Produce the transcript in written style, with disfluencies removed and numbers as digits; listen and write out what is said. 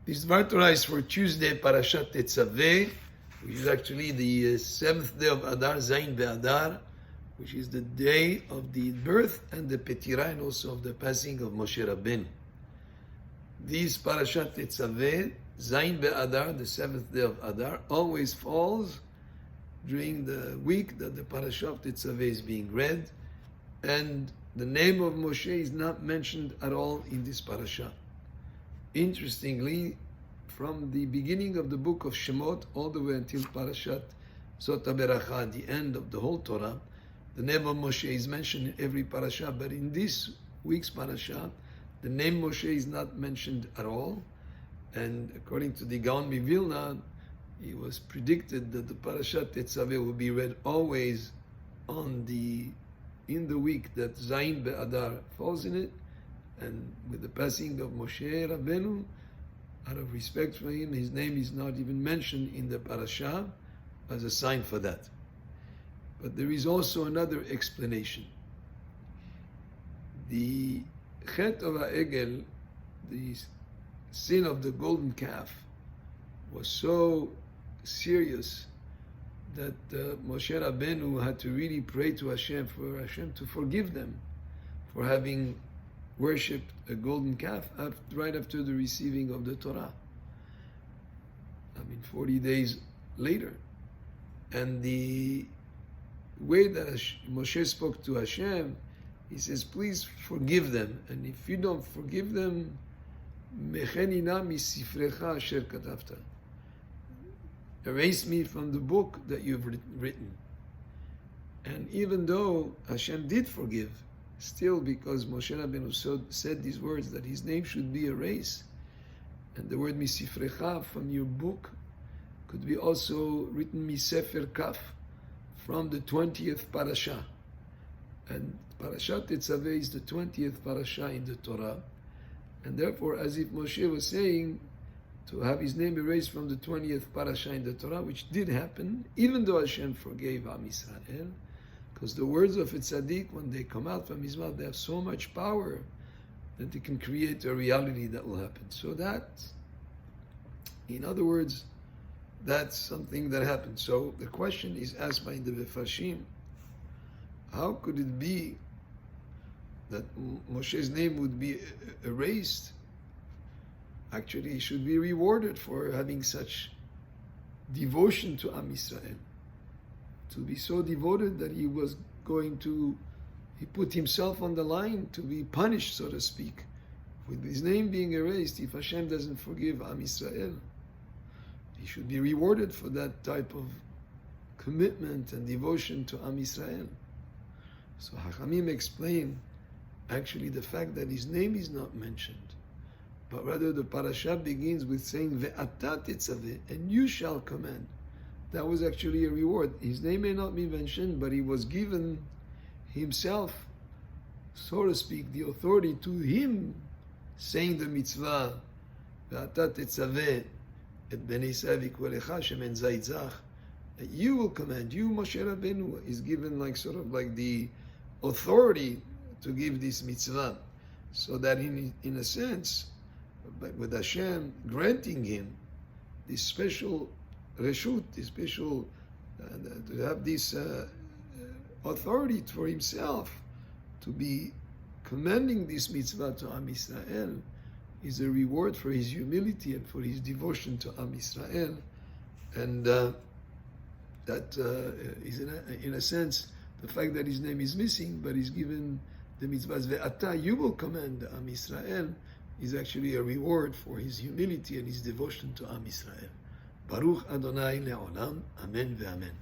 This Dvar Torah is for Tuesday, Parashat Tetzaveh, which is actually the seventh day of Adar, Zayin BeAdar, which is the day of the birth and the Petira, and also of the passing of Moshe Rabbeinu. This Parashat Tetzaveh, Zayin BeAdar, the seventh day of Adar, always falls during the week that the Parashat of Tetzaveh is being read, and the name of Moshe is not mentioned at all in this Parashat. Interestingly, from the beginning of the book of Shemot all the way until Parashat Zot HaBeracha, the end of the whole Torah, the name of Moshe is mentioned in every parasha, but in this week's parasha, the name Moshe is not mentioned at all. And according to the Gaon Mivilna, it was predicted that the Parashat Tetzaveh will be read always in the week that Zayin BeAdar falls in it, and with the passing of Moshe Rabbeinu, out of respect for him, his name is not even mentioned in the parasha as a sign for that. But there is also another explanation. The Chet of Ha'egel, the sin of the golden calf, was so serious that Moshe Rabbeinu had to really pray to Hashem for Hashem to forgive them for having worshipped a golden calf right after the receiving of the Torah. 40 days later. And the way that Moshe spoke to Hashem, he says, please forgive them. And if you don't forgive them, mechenina misifrecha asher katavta. Erase me from the book that you've written. And even though Hashem did forgive, still, because Moshe Rabbeinu said these words, that his name should be erased, and the word misifrecha from your book could be also written misefer kaf, from the 20th parasha. And Parashat Tetzaveh is the 20th parasha in the Torah, and therefore, as if Moshe was saying to have his name erased from the 20th parasha in the Torah, which did happen, even though Hashem forgave Am Yisrael, because the words of a tzaddik, when they come out from his mouth, they have so much power that they can create a reality that will happen. So that, in other words, that's something that happened. So the question is asked by the Mefarshim, how could it be that Moshe's name would be erased? Actually, he should be rewarded for having such devotion to Am Yisrael. To be so devoted that he put himself on the line to be punished, so to speak, with his name being erased. If Hashem doesn't forgive Am Yisrael, he should be rewarded for that type of commitment and devotion to Am Yisrael. So Hachamim explain actually the fact that his name is not mentioned, but rather the parasha begins with saying Ve'ata Tetzaveh, and you shall command. That was actually a reward. His name may not be mentioned, but he was given himself, so to speak, the authority to him, saying the mitzvah, Ve'ata Tetzaveh et bnei Yisrael v'kolecha shemen zayit zach, that you will command. You, Moshe Rabbeinu, is given sort of like the authority to give this mitzvah, so that in a sense, with Hashem granting him this special reshut, this special to have this authority for himself to be commanding this mitzvah to Am Yisrael, is a reward for his humility and for his devotion to Am Yisrael, and that is in a sense the fact that his name is missing, but he's given the mitzvah ve'ata, you will command Am Yisrael, is actually a reward for his humility and his devotion to Am Yisrael. Baruch Adonai le'olam, amen ve'amen.